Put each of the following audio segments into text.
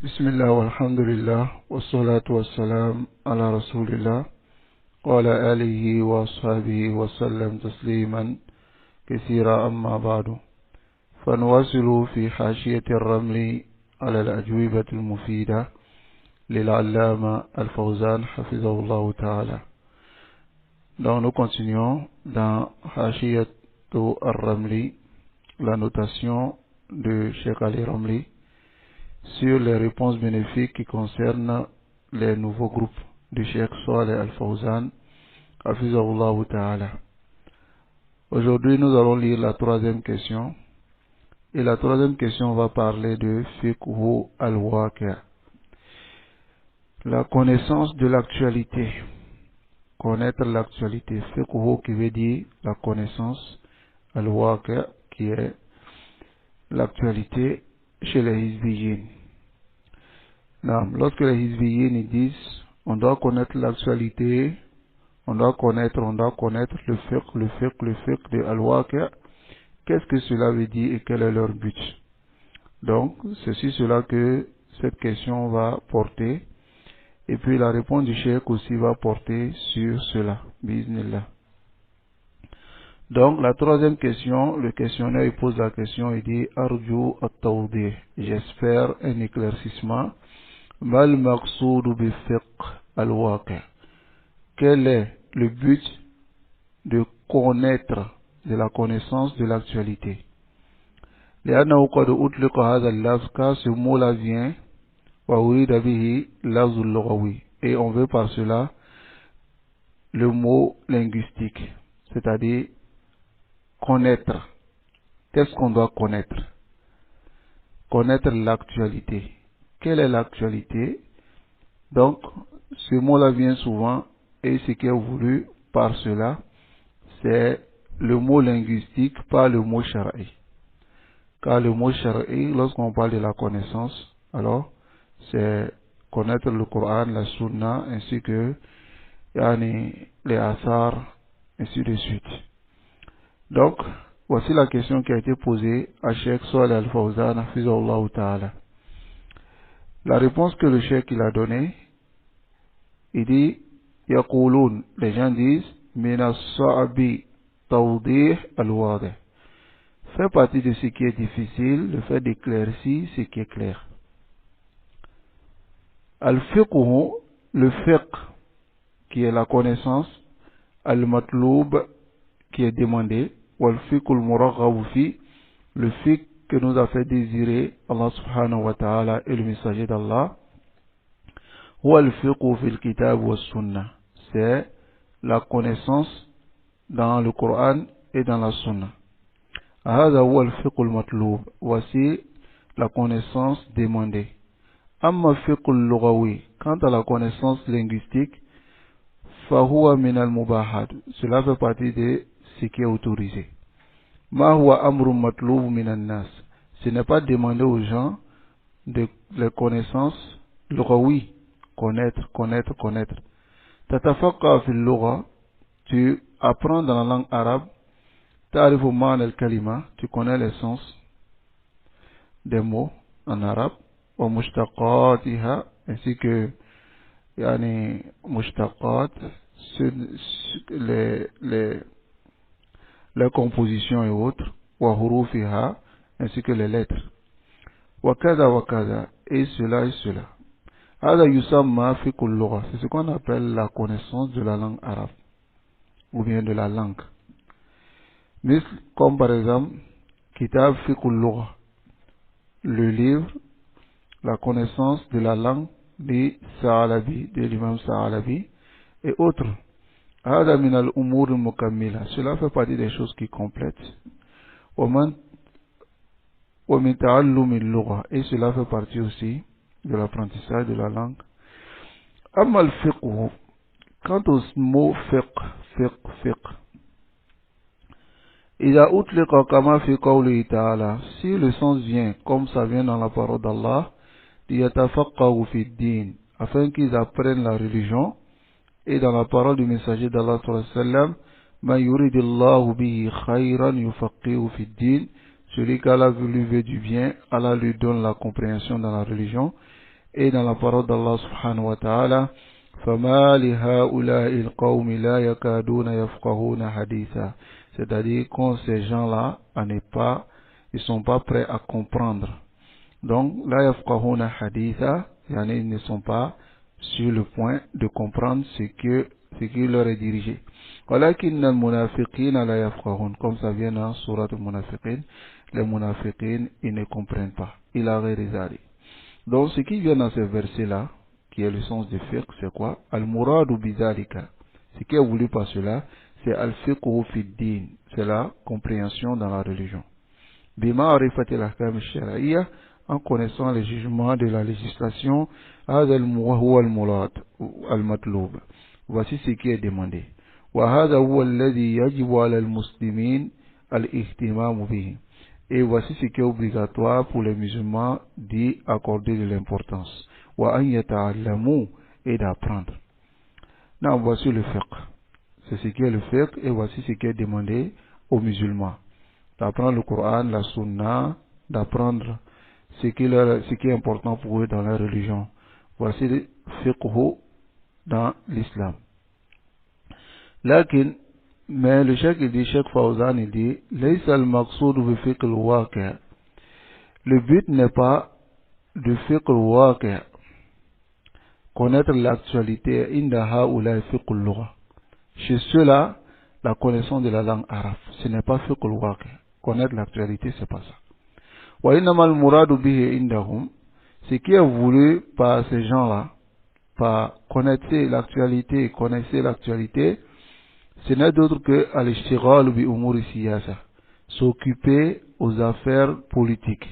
بسم الله والحمد لله والصلاة والسلام على رسول الله وعلى آله وأصحابه وسلم تسليما كثيرا أما بعد فنواصل في حاشية الرمل على الأجوبة المفيدة للعلامة الفوزان حفظه الله تعالى. Donc nous continuons dans Hashiyat al-Ramli, la notation de Cheikh Ali Ramli sur les réponses bénéfiques qui concernent les nouveaux groupes de Cheikh Saleh Al-Fawzan Hafizahullah Ta'ala. Aujourd'hui nous allons lire la troisième question, et la troisième question va parler de Fiqhu Al-Waqi', la connaissance de l'actualité. Connaître l'actualité, Fiqhu qui veut dire la connaissance, Al-Waqi' qui est l'actualité chez les Hizbiyin. Lorsque les Hizbiyin disent on doit connaître l'actualité, on doit connaître le fiqh de Al-Waqi', qu'est-ce que cela veut dire et quel est leur but? Donc, c'est sur cela que cette question va porter, et puis la réponse du cheikh aussi va porter sur cela. Bismillah. Donc, la troisième question, le questionnaire il pose la question, il dit Arju at-tawdih, j'espère un éclaircissement. Mal maqsoud bi fiqh al-waqi'. Quel est le but de connaître, de la connaissance de l'actualité? لأنه قد أطلق هذا اللفظ, car ce mot-là vient وأريد به اللفظ اللغوي, et on veut par cela le mot linguistique, c'est-à-dire connaître. Qu'est-ce qu'on doit connaître? Connaître l'actualité. Quelle est l'actualité? Donc, ce mot-là vient souvent, et ce qui est voulu par cela, c'est le mot linguistique, pas le mot shara'i. Car le mot shara'i, lorsqu'on parle de la connaissance, alors, c'est connaître le Coran, la Sunna, ainsi que les Asar, ainsi de suite. Donc, voici la question qui a été posée à Cheikh Saleh Al-Fawzan, Hafizahullah Ta'ala. La réponse que le cheikh il a donnée, il dit, Yaqouloun, les gens disent, Mina sa'abi tawdih al-wadih. Fait partie de ce qui est difficile, le fait d'éclaircir ce qui est clair. Al-fiqhu, le fiqh, qui est la connaissance, al-matloub, qui est demandé, ou al-fiqh al-muraghabu fi, le fiqh que nous a fait désirer Allah subhanahu wa ta'ala et le messager d'Allah, ou al-fiqh fil kitab wa sunnah, c'est la connaissance dans le Coran et dans la Sunna. هذا هو الفقه المطلوب, voici la connaissance demandée. أما الفقه اللغوي, quant à la connaissance linguistique, فهو من المباحات, cela fait partie de ce qui est autorisé. ما هو أمر مطلوب من الناس, ce n'est pas demander aux gens de les connaissances لغوي, connaître. تتفقه في اللغة, tu apprends dans la langue arabe. تعرف معنى الكلمة, tu connais le sens des mots en arabe, ومشتقاتها, ainsi que مشتقات, les compositions et autres, وحروفها, ainsi que les lettres, وكذا, et cela. هذا يسمى فقه اللغة, c'est ce qu'on appelle la connaissance de la langue arabe, ou bien de la langue. Comme par exemple, Kitab Fiqh al-Lugha, le livre, la connaissance de la langue de Sa'alabi, de l'imam Sa'alabi, et autres. Hada min al-umur al-mukammila, cela fait partie des choses qui complètent. Wa min ta'allum al-lugha, et cela fait partie aussi de l'apprentissage de la langue. Amma al-fiqh, quant au mot fiqh, إذا أطلق كما في قوله تعالى, si le sens vient comme ça vient dans la parole d'Allah, ليتفقهوا في الدين, afin qu'ils apprennent la religion, et dans la parole du messager d'Allah sallallahu alayhi wa sallam, من يريد الله به خيرا يفقهه في الدين, celui qu'Allah lui veut du bien, Allah lui donne la compréhension dans la religion. Et dans la parole d'Allah subhanahu wa ta'ala, فَمَا لِهَؤُلَاءِ الْقَوْمِ لَا يَكَادُونَ يَفْقَهُونَ حَدِيثًا. C'est-à-dire quand ces gens-là, ils sont pas prêts à comprendre. Donc, la yafqahuna haditha, ils ne sont pas sur le point de comprendre ce qui leur est dirigé. Walakin al-munafiqina la yafqahun, comme ça vient dans Surat al-Munafiqin, les munafiqin, ils ne comprennent pas. Il a réalisé. Donc, ce qui vient dans ce verset-là, qui est le sens du fiqh, c'est quoi? Al-muradu bidhalika. Ce qui est voulu par cela, c'est al-fiqhu fi din, c'est la compréhension dans la religion. Bima'rifati al-ahkam al-shar'iyya, en connaissant les jugements de la législation, هذا هو المراد المطلوب. Voici ce qui est demandé. وهذا هو الذي يجب على المسلمين الاهتمام به. Et voici ce qui est obligatoire pour les musulmans d'y accorder de l'importance. وأن يتعلموا, et d'apprendre. Non, voici le fiqh. C'est ce qui est le fiqh et voici ce qui est demandé aux musulmans. D'apprendre le Coran, la Sunna, d'apprendre ce qui est important pour eux dans la religion. Voici le fiqh dans l'islam. Mais le cheikh, il dit, Cheikh Fawzan, il dit, ليس المقصود بفقه الواقع. Le but n'est pas de fiqh الواقع, connaître l'actualité, inda haoula fiqh al-lugha. Chez ceux-là, la connaissance de la langue arabe, ce n'est pas fiqh al-waqi. Connaître l'actualité, c'est pas ça. Wa innama al-muradu bihi indahum, ce qui est voulu par ces gens-là, par connaître l'actualité, ce n'est d'autre que al-ishtighal bi umuri siyasa, s'occuper aux affaires politiques,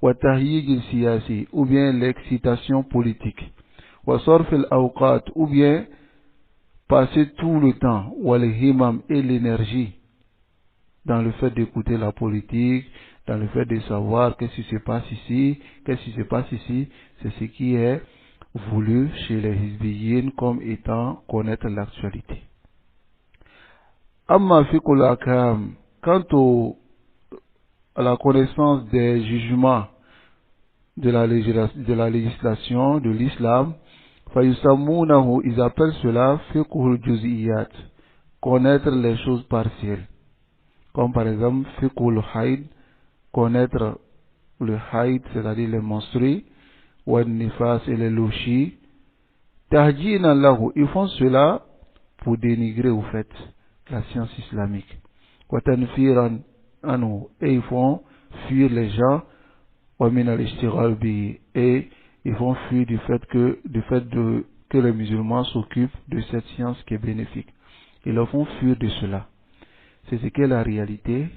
wa tahyij siyasi, ou bien l'excitation politique, wa sarf al-awqat, ou bien passer tout le temps, wa al-himam, et l'énergie dans le fait d'écouter la politique, dans le fait de savoir qu'est-ce qui se passe ici, c'est ce qui est voulu chez les hizbiyin comme étant connaître l'actualité. Amma fiqhul ahkam, quant à la connaissance des jugements de la législation de l'islam, fayusammunahu, ils appellent cela fiqhul juz'iyat, connaître les choses partielles. Comme par exemple fiqhul haid, connaître le haid, c'est-à-dire les menstrues, ou nifas et les louchis. Tahjinan lahu, ils font cela pour dénigrer au fait la science islamique. Wa tanfiran anhu, et ils font fuir les gens, wa min al-ishtighal bihi, et ils font fuir du fait que les musulmans s'occupent de cette science qui est bénéfique. Ils leur font fuir de cela. C'est ce qu'est la réalité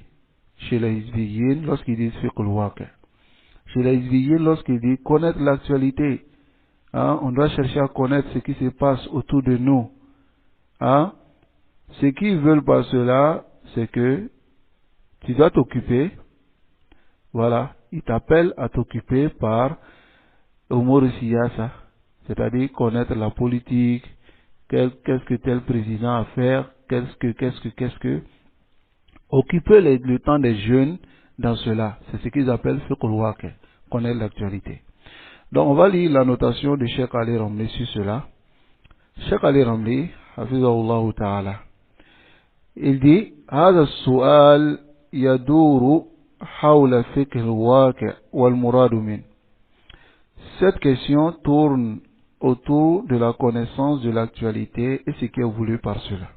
chez les hizbiyin lorsqu'ils disent fiqh al-waqi. Chez les hizbiyin lorsqu'ils disent connaître l'actualité, hein, on doit chercher à connaître ce qui se passe autour de nous. Hein. Ce qu'ils veulent par cela, c'est que tu dois t'occuper, voilà, ils t'appellent à t'occuper par umur siyasa, c'est-à-dire connaître la politique, qu'est-ce que tel président a à faire, qu'est-ce que, occuper le temps des jeunes dans cela, c'est ce qu'ils appellent fiqh al-waqi, connaître l'actualité. Donc on va lire la notation de Cheikh Ali Ramli sur cela. Cheikh Ali Ramli, hafizahullah ta'ala, il dit, هذا السؤال يدور حول فقه الواقع والمراد منه. Cette question tourne autour de la connaissance de l'actualité et ce qui est voulu par cela.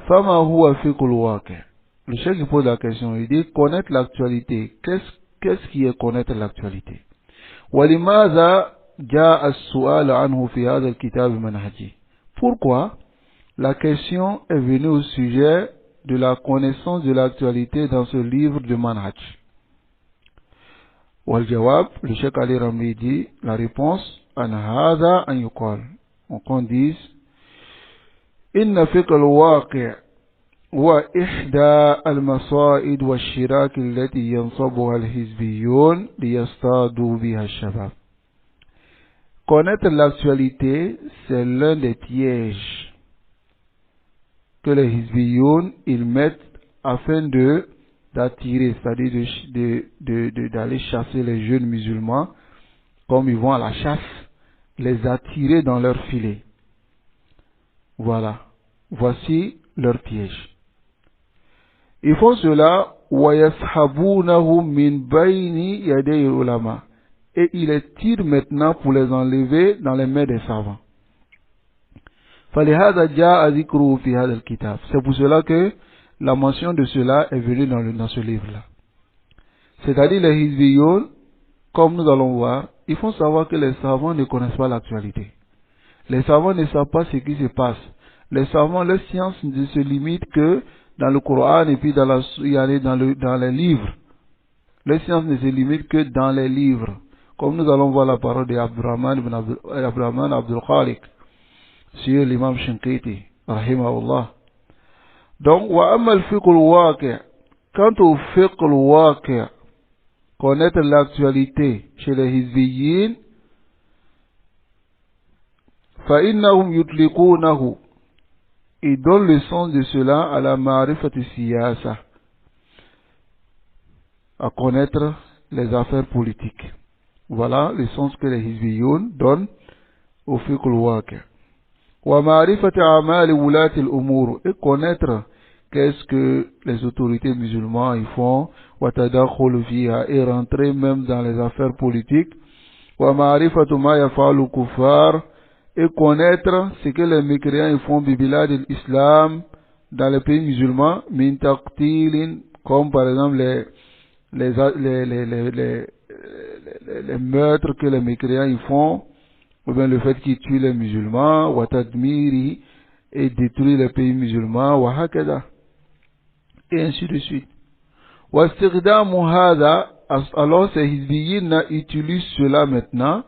فما هو فقه الواقع. Le chef qui pose la question, il dit connaître l'actualité. Qu'est-ce qui est connaître l'actualité? ولماذا جاء السؤال عنه في هذا الكتاب منهجي. Pourquoi la question est venue au sujet de la connaissance de l'actualité dans ce livre de Manhaj? والجواب, le Cheikh Ali Ramli dit, la réponse, أن هذا أن يقال, on dit, إن فقه الواقع هو إحدى المصائد والشراك التي ينصبها الحزبيون ليصطادوا بها الشباب. Connaître l'actualité, c'est l'un des pièges que les hizbiyoun ils mettent afin d'attirer, c'est-à-dire d'aller chasser les jeunes musulmans comme ils vont à la chasse, les attirer dans leur filet. Voilà. Voici leur piège. Ils font cela, وَيَسْحَبُونَهُمْ مِنْ بَيْنِ يَدَيِ الْعُلَمَاءِ. Et ils les tirent maintenant pour les enlever dans les mains des savants. فَلِهَذَا جَاءَ ذِكْرُهُ فِي هَذَا الْكِتَابِ. C'est pour cela que la mention de cela est venue dans ce livre-là. C'est-à-dire les Hizbiyoun, comme nous allons voir, ils font savoir que les savants ne connaissent pas l'actualité. Les savants ne savent pas ce qui se passe. Les savants, leur science ne se limite que dans le Coran et puis dans les livres. Leur science ne se limite que dans les livres. Comme nous allons voir la parole d'Abdurrahman Abdul Khaliq sur l'imam Shinkiti, rahimahullah. Donc, wa amal fiqh al-waqi'. Quant au fiqh al-waqi', connaître l'actualité chez les Hizbiyin, فَإِنَّهُمْ يُطْلِقُونَهُ. Ils donnent le sens de cela à la ma'rifat siyasa, à connaître les affaires politiques. Voilà le sens que les Hizbiyoun donnent au fiqh al-waqi'. Wa ma'rifat a'mal wulat al-umur, et connaître qu'est-ce que les autorités musulmanes y font, wa tadakhul fiha, et rentrer même dans les affaires politiques. Wa ma'rifatu ma yaf'alu kuffar, et connaître ce que les mécréants font bibilad l'islam dans les pays musulmans, min taqtilin, comme par exemple les meurtres que les mécréants font, ou bien le fait qu'ils tuent les musulmans, wa tadmiri, et détruire les pays musulmans, wa hakada, et ainsi de suite. Wa istighdamu hadha, alors ces hizbiyin utilisent cela maintenant,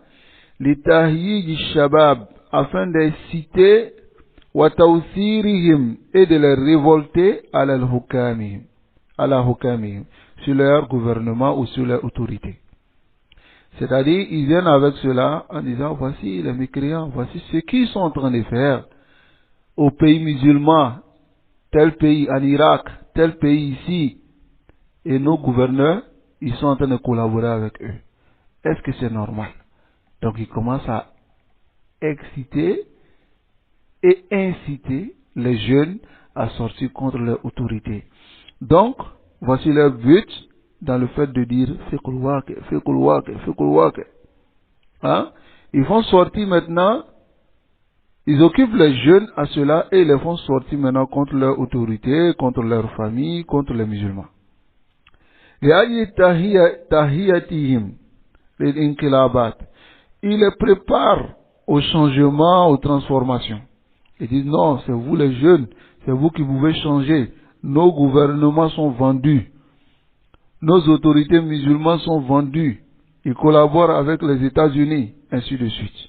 li tahyij shabab, afin d'inciter wa tawsirihim, et de les révolter à la hukamihim, sur leur gouvernement ou sur leur autorité. C'est-à-dire, ils viennent avec cela en disant, voici les mécréants, voici ce qu'ils sont en train de faire aux pays musulmans, tel pays en Irak, tel pays ici, et nos gouverneurs, ils sont en train de collaborer avec eux. Est-ce que c'est normal? Donc, ils commencent à exciter et inciter les jeunes à sortir contre leur autorité. Donc, voici leur but dans le fait de dire fiqhul waqi'. Hein? Ils font sortir maintenant, ils occupent les jeunes à cela et ils les font sortir maintenant contre leur autorité, contre leur famille, contre les musulmans. Ils les préparent au changement, aux transformations. Ils disent non, c'est vous les jeunes, c'est vous qui pouvez changer. Nos gouvernements sont vendus. Nos autorités musulmanes sont vendues. Ils collaborent avec les États-Unis, ainsi de suite.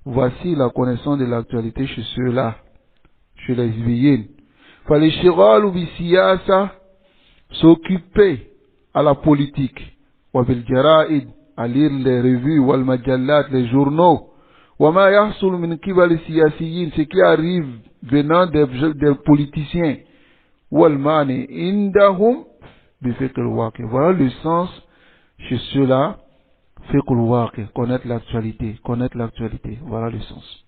Voici la connaissance de l'actualité chez ceux-là, chez les Hizbiyin. S'occuper à la politique, à lire les revues, les journaux, ce qui arrive venant des politiciens. Voilà le sens chez ceux-là, connaître l'actualité, voilà le sens.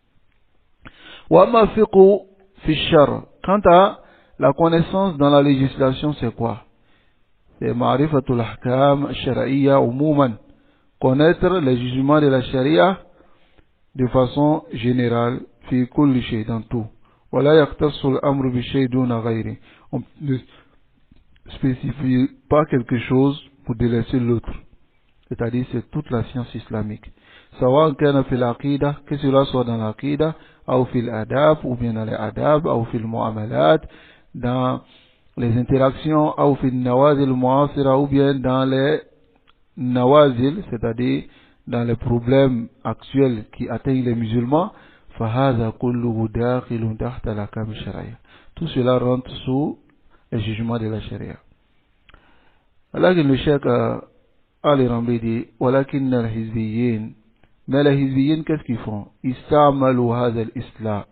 Quant à la connaissance dans la législation, c'est quoi? C'est ma'rifatul ahkam shar'iyya umuman, connaître les jugements de la charia de façon générale, fi kulli shay, dans tout. Wala yaqtassu al-amru bi shay duna ghayri. On ne spécifie pas quelque chose pour délaisser l'autre. C'est-à-dire, c'est toute la science islamique. Sawa kana fil aqida, que cela soit dans l'aqida, ou fil adab, ou bien dans les adab, ou fil mu'amalat, dans les interactions, ou fil nawazil mu'asira, ou bien dans les nawazil, c'est-à-dire dans les problèmes actuels qui atteignent les musulmans. فهذا كله داخل تحت الأحكام الشرعية. Tout cela rentre sous le jugement de la charia. لكن le cheikh Ali Ramli dit ولكن الحزبيين, mais les hizbiyin qu'est-ce qu'ils font? استعملوا هذا الاصطلاح.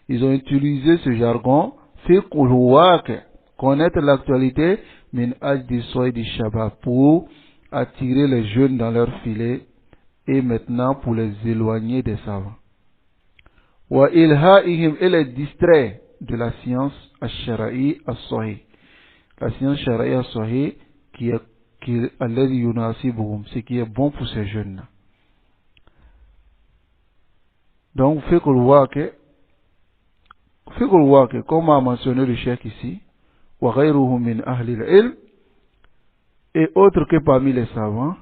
Ils ont utilisé ce jargon fiqhul waqi', connaître l'actualité, min ajdi soydi shabab, pour attirer les jeunes dans leur filet et maintenant pour les éloigner des savants. Wa ilha'ihim, et les distraire de la science ash-shara'i as-sahih. La science shara'i as-sahih qui est alladhi yunasibuhum, ce qui est bon pour ces jeunes. Donc, fiqh al-waqi', comme a mentionné le cheikh ici, wa ghayruhum min ahli al-ilm, et autres que parmi les savants,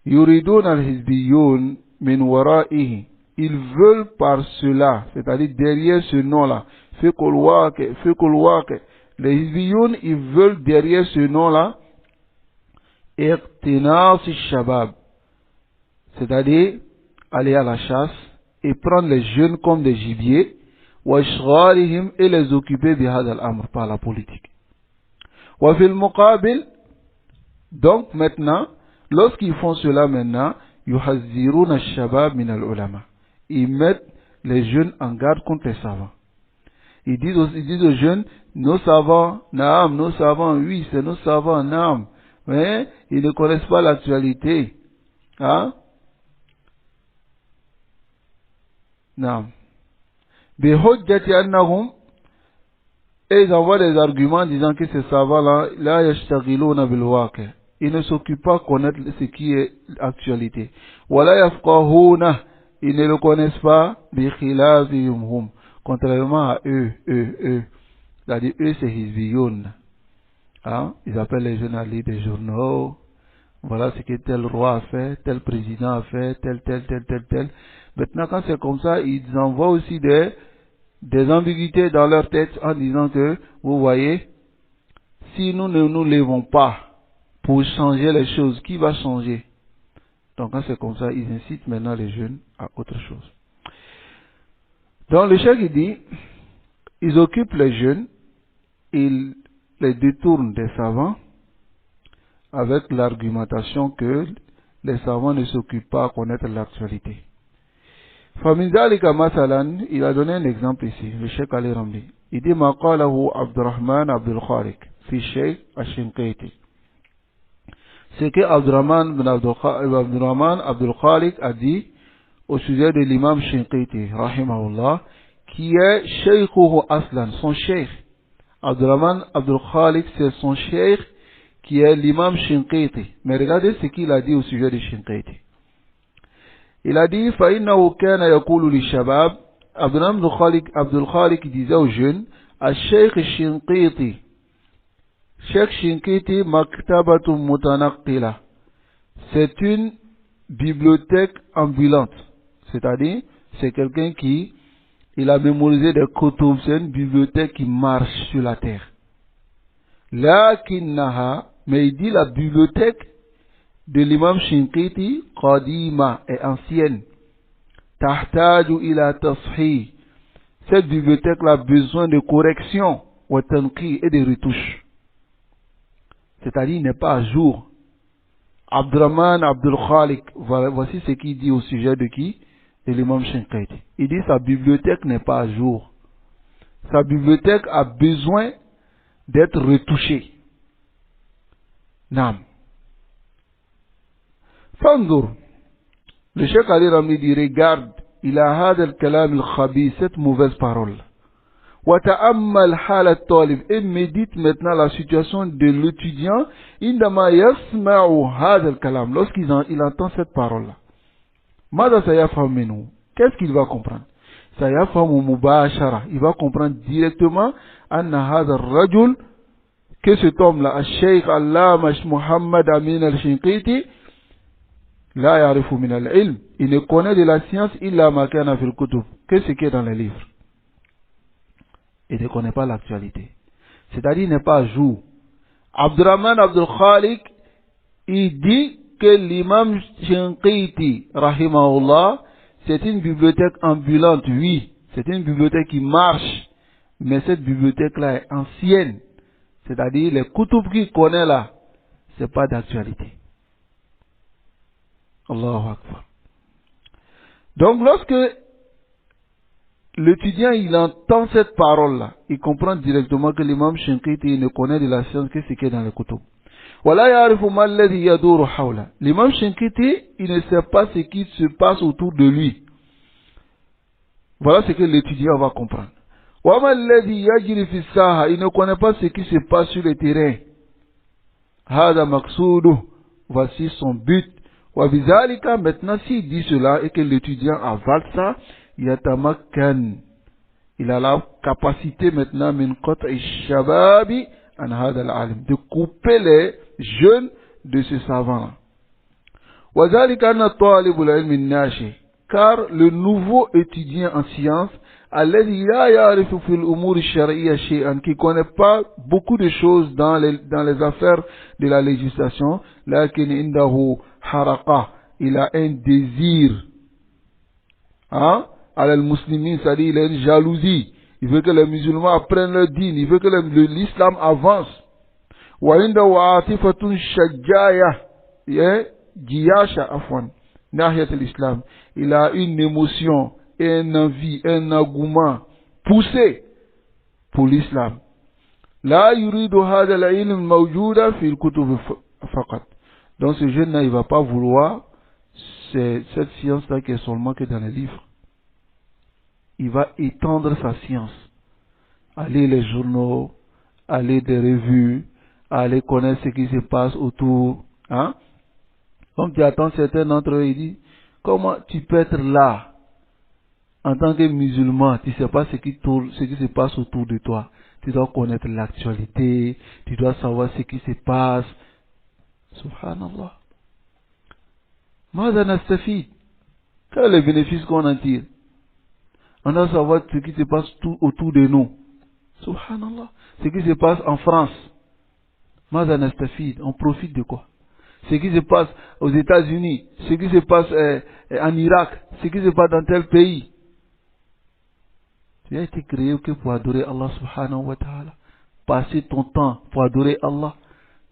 yuridun al-hizbiyyun min wara'ihi, ils veulent par cela, c'est-à-dire derrière ce nom-là, fiqh al-waqi', les hizbiyyun, ils veulent derrière ce nom-là, iqtinas al-shabab, c'est-à-dire aller à la chasse et prendre les jeunes comme des gibiers, wa ishghalihim, et les occuper bihadha al-amr, par la politique. Wa fil muqabil, donc maintenant, lorsqu'ils font cela maintenant, yuhazziruna ash-shabab min al-ulama, ils mettent les jeunes en garde contre les savants. Ils disent aux jeunes, nos savants, naam, nos savants, oui, c'est nos savants, naam, mais ils ne connaissent pas l'actualité. Hein? Naam. Bihujjati annahum, et ils envoient des arguments disant que ces savants-là, la yashtaghiluna bil waqi', ils ne s'occupent pas de connaître ce qui est l'actualité. Wala yafqahuna, ils ne le connaissent pas, bi khilafihim hum, contrairement à eux. C'est-à-dire, eux, c'est hizbiyun. Hein? Ils appellent les jeunes à lire des journaux. Voilà ce que tel roi a fait, tel président a fait, tel. Maintenant, quand c'est comme ça, ils envoient aussi des ambiguïtés dans leur tête en disant que, vous voyez, si nous ne nous levons pas pour changer les choses, qui va changer? Donc, quand c'est comme ça, ils incitent maintenant les jeunes à autre chose. Donc, le cheikh, il dit, ils occupent les jeunes, ils les détournent des savants avec l'argumentation que les savants ne s'occupent pas à connaître l'actualité. فمن ذلك مثلا, il a donné un exemple ici, le Cheikh Ali Ramli. Il dit ما قاله عبد الرحمن عبد الخالق في الشيخ الشنقيطي. Ce que Abdurrahman Abdul Khaliq a dit au sujet de l'imam Shinqiti, rahimahullah, qui est Shaykhuhu Aslan, son cheikh. Abdurrahman Abdul Khaliq, c'est son cheikh qui est l'imam Shinqiti. Mais regardez ce qu'il a dit au sujet de Shinqiti. Il a dit, فَإِنَّهُ كَانَ يَقُولُ لِلشَّبَابِ, Abdul Khaliq disait aux jeunes, الشيخ الشنقيطي, Cheikh Shinqiti maktabatun mutanaqila, c'est une bibliothèque ambulante, c'est-à-dire c'est quelqu'un qui il a mémorisé des kutub, c'est une bibliothèque qui marche sur la terre. Lakinnaha, mais il dit la bibliothèque de l'imam Shinqiti qadima, est ancienne. Tahtaju ila tashih, cette bibliothèque a besoin de correction wa tanqi, et de retouches. C'est-à-dire, il n'est pas à jour. Abdurrahman Abdul Khaliq, voici ce qu'il dit au sujet de qui? De l'imam Shinqiti. Il dit sa bibliothèque n'est pas à jour. Sa bibliothèque a besoin d'être retouchée. Nam. Fandour. Le Cheikh Ali Ramli dit, regarde, il a had al-kalam al-khabith, cette mauvaise parole. وَتَأَمَّلْ حَالَ الطَّالِبِ, et médite maintenant la situation de l'étudiant عندما يسمع هذا الكلام, lorsqu'il entend cette parole-là. ماذا سيفهم منه? Qu'est-ce qu'il va comprendre? سيفهم مباشرة, il va comprendre directement أن هذا الرجل, que cet homme-là, الشيخ علامة محمد أمين الشنقيطي, لا يعرف من العلم, il ne connaît de la science إلا ما كان في الكتب, que ce qui est dans les livres. Il ne connaît pas l'actualité. C'est-à-dire, il n'est pas à jour. Abdurrahman Abdul Khaliq, il dit que l'imam Shinqiti, rahimahullah, c'est une bibliothèque ambulante, oui. C'est une bibliothèque qui marche. Mais cette bibliothèque-là est ancienne. C'est-à-dire, les kutub qu'il connaît là, c'est pas d'actualité. Allahu Akbar. Donc, lorsque l'étudiant, il entend cette parole-là, il comprend directement que l'imam Shinkiti ne connaît de la science que ce qui est dans le kutub. L'imam Shinkiti, il ne sait pas ce qui se passe autour de lui. Voilà ce que l'étudiant va comprendre. Il ne connaît pas ce qui se passe sur le terrain. Voici son but. Maintenant, s'il dit cela et que l'étudiant avale ça, il a la capacité maintenant de couper les jeunes de ce savant-là. Car le nouveau étudiant en sciences, qui ne connaît pas beaucoup de choses dans les affaires de la législation, il a un désir, hein, al-muslimin, c'est-à-dire il a une jalousie, il veut que les musulmans apprennent leur dîne, il veut que l'islam avance. Il a une émotion, une envie, un engouement poussé pour l'islam. Donc ce jeune-là, il ne va pas vouloir cette science-là qui est seulement que dans les livres. Il va étendre sa science. Aller les journaux, aller des revues, aller connaître ce qui se passe autour. Hein? Comme tu attends certains d'entre eux, il dit, comment tu peux être là en tant que musulman, tu ne sais pas ce qui se passe autour de toi. Tu dois connaître l'actualité, tu dois savoir ce qui se passe. Subhanallah. Quel est le bénéfice qu'on en tire? On doit savoir ce qui se passe tout autour de nous. Subhanallah. Ce qui se passe en France. On profite de quoi? Ce qui se passe aux États-Unis, ce qui se passe en Irak, ce qui se passe dans tel pays. Tu as été créé que pour adorer Allah subhanahu wa ta'ala. Passer ton temps pour adorer Allah.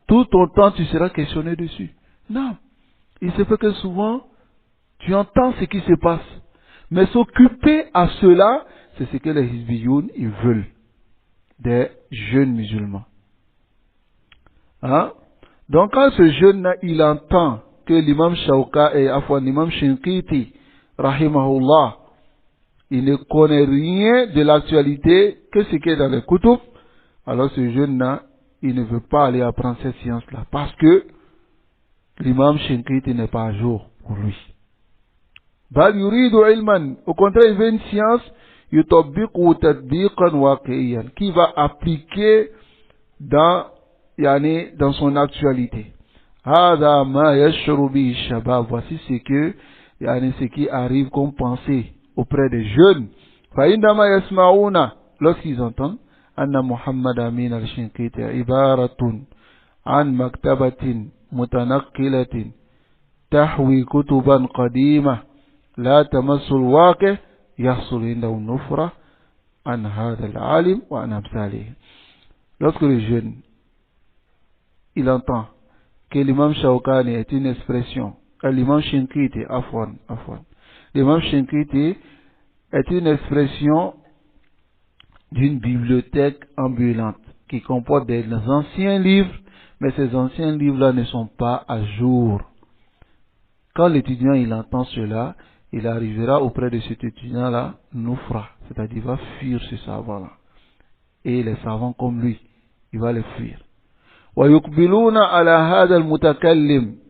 Tout ton temps, tu seras questionné dessus. Non. Il se fait que souvent, tu entends ce qui se passe. Mais s'occuper à cela, c'est ce que les Hizbiyoun, ils veulent. Des jeunes musulmans. Hein? Donc quand ce jeune-là, il entend que l'imam Shawka et l'imam Shinkiti, rahimahullah, il ne connaît rien de l'actualité que ce qui est dans les kutub, alors ce jeune-là, il ne veut pas aller apprendre cette science-là, parce que l'imam Shinkiti n'est pas à jour pour lui. Au contraire, il veut une science qui va appliquer dans son actualité. Voici ce qui arrive comme pensée auprès des jeunes. Lorsqu'ils entendent Anna Muhammad Amin al-Shinkiti ibaratun an maktabatin mutanakkilatin tahwi kutuban qadima la tamassul waqi yahsul indahu nufra an hadha al-alim wa an amsalihi. Lorsque le jeune il entend que l'imam Shawkani est une expression, l'imam Shinkiti, l'imam Shinkiti est une expression d'une bibliothèque ambulante qui comporte des anciens livres, mais ces anciens livres-là ne sont pas à jour. Quand l'étudiant il entend cela, il arrivera auprès de cet étudiant-là, Noufra, c'est-à-dire il va fuir ce savant-là. Et les savants comme lui, il va les fuir.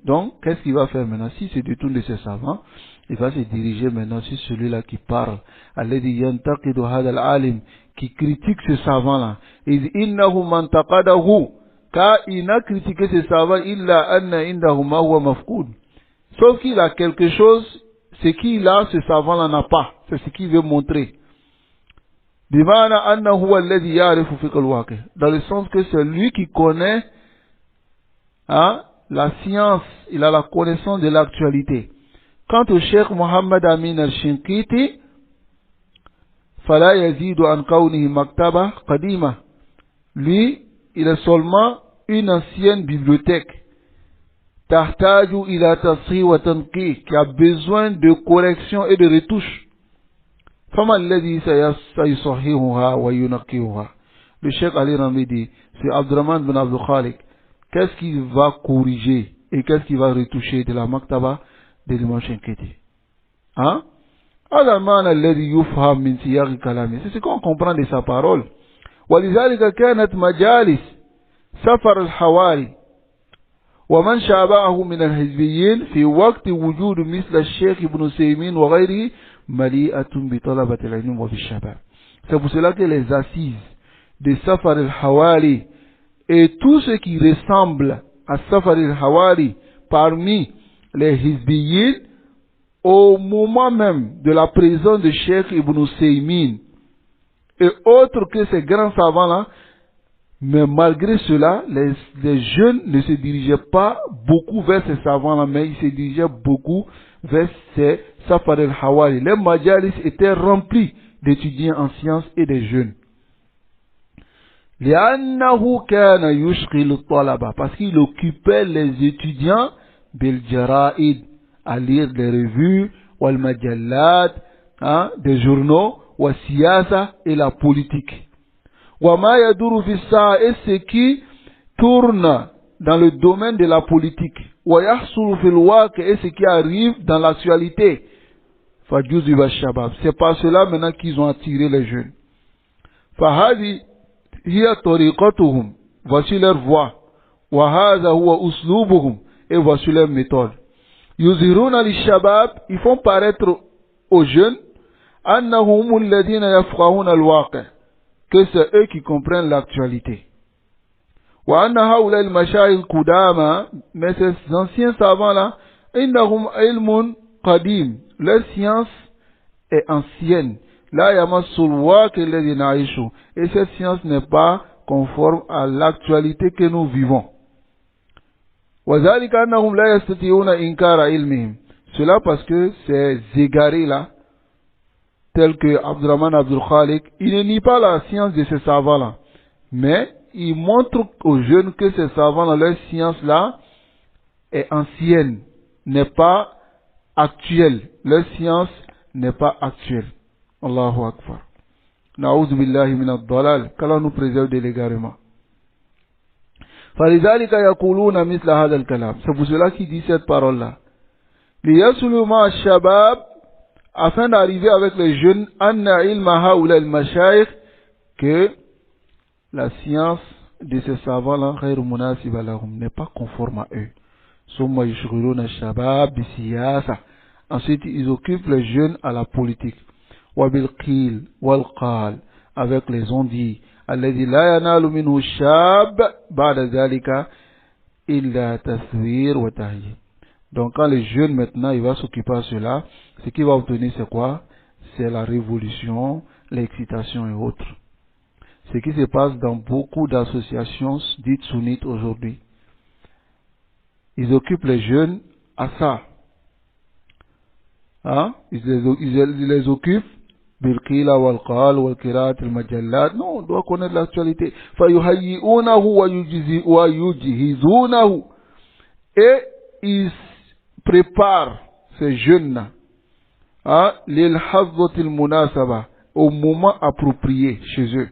Donc, qu'est-ce qu'il va faire maintenant? Si se détourne de ses savants, il va se diriger maintenant sur celui-là qui parle, qui critique ce savant-là. Car il n'a critiqué ce savant, sauf qu'il a quelque chose, ce qu'il a, ce savant-là n'a pas. C'est ce qu'il veut montrer. Dans le sens que c'est lui qui connaît la science, il a la connaissance de l'actualité. Quant au Cheikh Mohammed Amin al-Shinkiti, lui, il est seulement une ancienne bibliothèque qui a besoin de correction et de retouche. فما الذي سيصححها وينقيها. Le Cheikh Ali Rami dit, c'est Abdurrahman bin Abdul Khalik, qu'est-ce qui va corriger et qu'est-ce qui va retoucher de la maktaba de l'imam Shankiti? Hein? C'est ce qu'on comprend de sa parole. ولذلك كانت مجالس سفر الحواري ومن شابهه من الحزبيين في وقت وجود مثل الشيخ ابن سيمين وغيره مليئة بطلبة العلم وبالشباب. C'est pour cela que les assises de Safar al-Hawali et tout ce qui ressemble à Safar al-Hawali parmi les Hizbiyin au moment même de la présence de Cheikh Ibn Seymin et autres que ces grands savants-là, mais malgré cela, les jeunes ne se dirigeaient pas beaucoup vers ces savants-là, mais ils se dirigeaient beaucoup vers ces Safar al-Hawali. Les majalis étaient remplis d'étudiants en sciences et des jeunes. لأنه كان يشغل الطلبة, parce qu'il occupait les étudiants بالجرائد, à lire des revues, والمجلات, des journaux, والسياسة et la politique. وما يدور في الساعة, et ce qui tourne dans le domaine de la politique. ويحصل في الواقع, et ce qui arrive dans l'actualité. فجذب الشباب, c'est par cela maintenant qu'ils ont attiré les jeunes. فهذه هي طريقتهم, voici leur voie. وهذا هو أسلوبهم, et voici leur méthode. يظهرون للشباب, ils font paraître aux jeunes أنهم الذين يفقهون الواقع, que c'est eux qui comprennent l'actualité. وأن هؤلاء المشايخ القدامى, mais ces anciens savants là, إنهم علم قديم, leur science est ancienne. لا يمس الواقع الذي نعيشه, et cette science n'est pas conforme à l'actualité que nous vivons. وذلك أنهم لا يستطيعون إنكار علمهم, cela parce que ces égarés là, tels que Abdurrahman Abdul Khalik, ils ne nient pas la science de ces savants là, mais ils montrent aux jeunes que ces savants là, leur science là est ancienne, n'est pas actuelle, leur science n'est pas actuelle. Allahu Akbar. Na'udhu billahi min ad-dalal, qu'Allah nous préserve de l'égarement. فلذلك يقولون مثل هذا الكلام, c'est pour cela qu'il dit cette parole là. ليصلوا مع الشباب, afin d'arriver avec les jeunes, أن علم هؤلاء المشايخ, que la science de ces savants là غير مناسب لهم, n'est pas conforme à eux. ثم يشغلون الشباب بالسياسة, ensuite ils occupent les jeunes à la politique. وبالقيل والقال, avec les ondits, الذي لا ينال منه الشاب بعد ذلك إلا تثوير وتهيئ. Donc quand les jeunes maintenant il va s'occuper de cela, ce qu'il va obtenir c'est quoi? C'est la révolution, l'excitation et autres. Ce qui se passe dans beaucoup d'associations dites sunnites aujourd'hui. Ils occupent les jeunes à ça. Hein? Ils les occupent بالقيل والقال والقراءة المجلات. Non, on doit connaître l'actualité. فيهيئونه ويجهزونه, et ils préparent ces jeunes للحظة المناسبة, au moment approprié chez eux.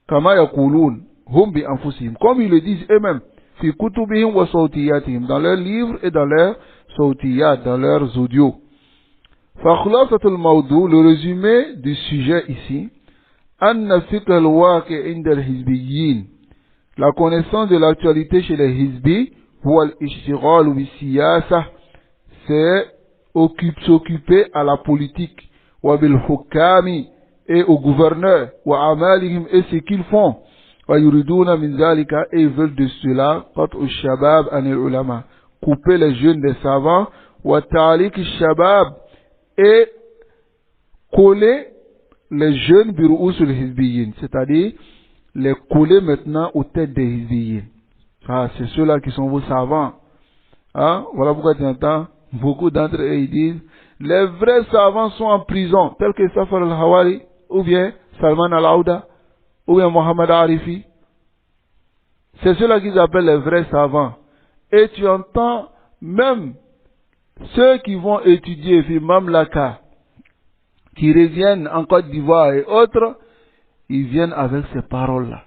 كما يقولون هم بأنفسهم, comme ils le disent eux-mêmes, في كتبهم وصوتياتهم, dans leurs livres et dans leurs صوتيات, dans leurs audios. فخلاصة الموضوع, le résumé du sujet ici, أن فقه الواقع عند الحزبيين, la connaissance de l'actualité chez les hizbi, هو الاشتغال بالسياسة, c'est s'occuper à la politique, وبالحكام, et aux gouverneurs, وأعمالهم, et ce qu'ils font, ويريدون من ذلك, et ils veulent de cela, قطع الشباب عن العلماء, couper les jeunes des savants, وتعليق الشباب, et coller les jeunes birouous sur les hizbiyin, c'est-à-dire les coller maintenant aux têtes des hizbiyin. C'est ceux-là qui sont vos savants. Voilà pourquoi tu entends beaucoup d'entre eux ils disent les vrais savants sont en prison, tels que Safar al-Hawali, ou bien Salman al-Aouda, ou bien Mohamed Arifi. C'est ceux-là qu'ils appellent les vrais savants. Et tu entends même ceux qui vont étudier fi Mamlaka, qui reviennent en Côte d'Ivoire et autres, ils viennent avec ces paroles-là.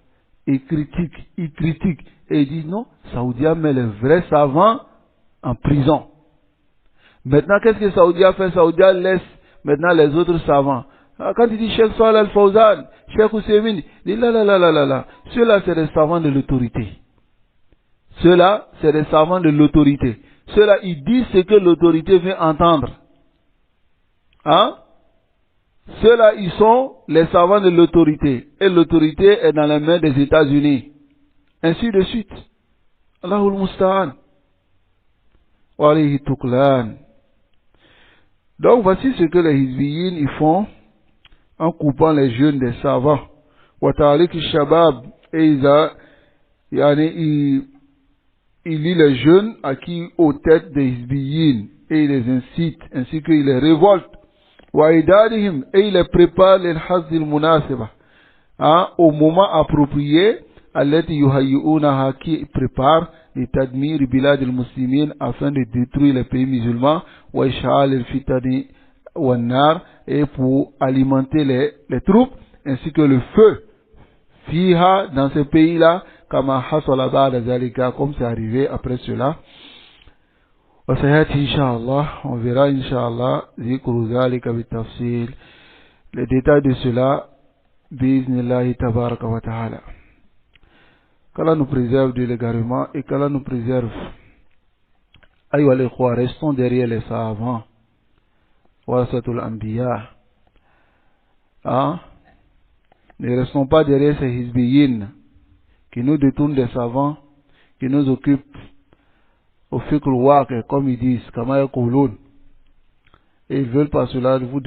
Ils critiquent, et ils disent non, Saoudia met les vrais savants en prison. Maintenant, qu'est-ce que Saoudia fait? Saoudia laisse maintenant les autres savants. Quand il dit Cheikh Saleh Al-Fawzan, Cheikh Ousseymine, il dit là. Ceux-là, c'est des savants de l'autorité. Ceux-là, c'est des savants de l'autorité. Ceux-là, ils disent ce que l'autorité veut entendre. Hein? Ceux-là, ils sont les savants de l'autorité. Et l'autorité est dans les mains des États-Unis. Ainsi de suite. Allahul Musta'an. Wa alayhi tuklan. Donc voici ce que les Hizbiyin ils font en coupant les jeunes des savants. Wa ta'alik shabab. Et ils lient les jeunes à qui aux têtes des Hizbiyin. Et ils les incitent, ainsi qu'ils les révoltent. وإدارهم et il les prépare للحظ المناسبة au moment approprié التي يهيئونها qui prépare لتدمير بلاد المسلمين afin de détruire les pays musulmans وإشعال الفتن والنار et pour alimenter les troupes ainsi que le feu فيها dans ces pays-là كما حصل بعد ذلك comme c'est arrivé après cela. وسيأتي إن شاء الله, on verra إن شاء الله ذكر ذلك بالتفصيل, les détails de cela بإذن الله تبارك وتعالى. Qu'Allah nous préserve de l'égarement et qu'Allah nous préserve. Aïwa les croix, restons derrière les savants. Warasatul Anbiya. Ne restons pas derrière ces hizbiyin qui nous détournent des savants, qui nous occupent au fiqh al-waqi, comme ils disent, kama yaqulun. Et ils veulent par cela nous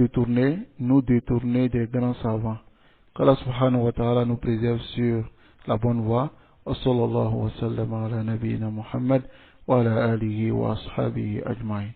détourner des grands savants. Qu'Allah subhanahu wa ta'ala nous préserve sur la bonne voie. Wa sallallahu wa sallam ala nabiyyina Muhammad wa ala alihi wa ashabihi ajma'in.